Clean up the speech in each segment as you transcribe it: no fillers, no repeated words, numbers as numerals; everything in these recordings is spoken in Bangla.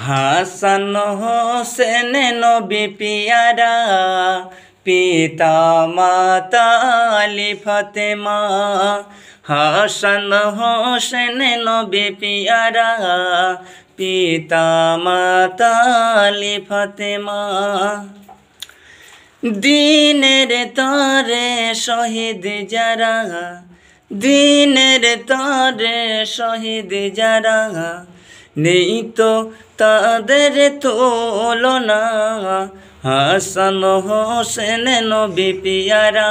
হাসান হোসেন নবী পিয়ারা, পিতা মাতা আলী ফাতেমা। হাসান হোসেন নবী পিয়ারা, পিতা মাতা আলী ফাতেমা। দিনের তরে শহীদ যারা, দিনের তরে শহীদ যারা, নেই তো তাদের তুলনা। হাসান হোসেন নবী পিয়ারা,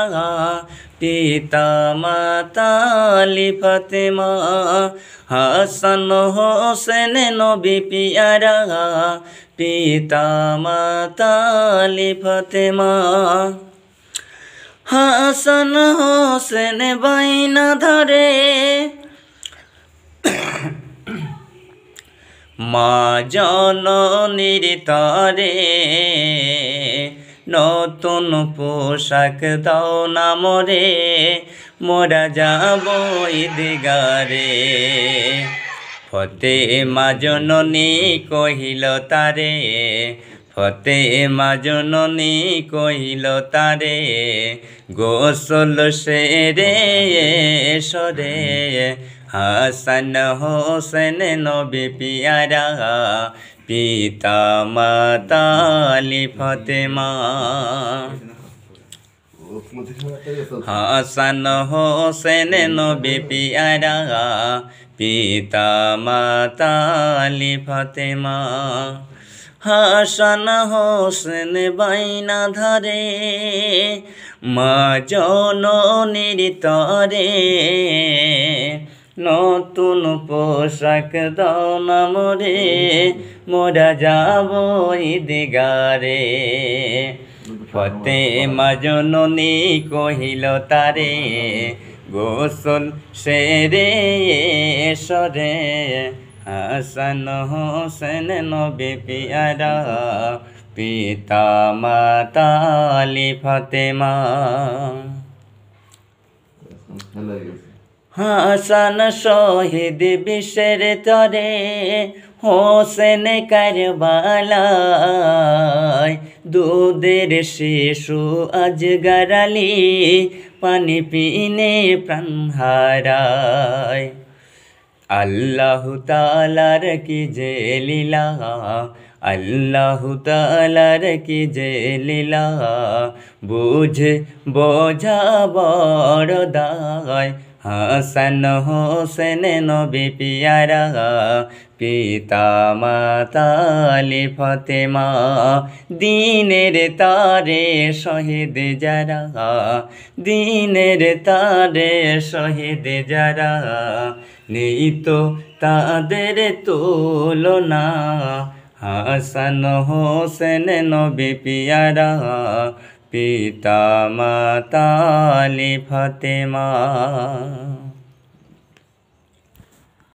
পিতা মাতা আলী ফাতেমা। হাসান হোসেন নবী পিয়ারা, পিতা মাতা আলী ফাতেমা। হাসান হোসেন বাইনা ধরে মা জননীর তরে, নতুন পোশাক দাও না মোরে, মোরা যাব ঈদগারে। ফতেমা জননী কহিল তারে, ফতেমা জননী কহিল তারে, গোসল সেরে সরে। হাসান হোসেন নবী পিয়ারা, পিতা মাতা আলী ফাতেমা। হাসান হোসেন নবী পিয়ারা, পিতা মাতা আলী ফাতেমা। হাসান হোসেন বাইনা ধরে মা জননীর তরে, নতুন পোশাক দাও না মোরে, মোরা যাব ঈদগারে। ফতেমা জননী কহিল তারে, গোসল সেরে সরে। হাসান হোসেন নবী পিয়ারা, পিতা মাতা আলী ফাতেমা। হাসান শহীদ বিশ্বের তরে, হোসেন কারবালায়। দুধের শিশু আজগার আলী, পানি পিনে প্রাণ হারায়। আল্লাহ তাআলার কি যে লীলা, আল্লাহ তাআলার কি যে লীলা, বুঝে বোঝা বড় দায়। হাসান হোসেন নবী পিয়ারা, পিতা মাতা আলী ফাতেমা। দিনের তারে শহীদ যারা, দিনের তারে শহীদ যারা, নেই তো তাদের তুলনা। হাসান হোসেন নবী পিয়ারা, পিতা মাতা আলী ফাতেমা।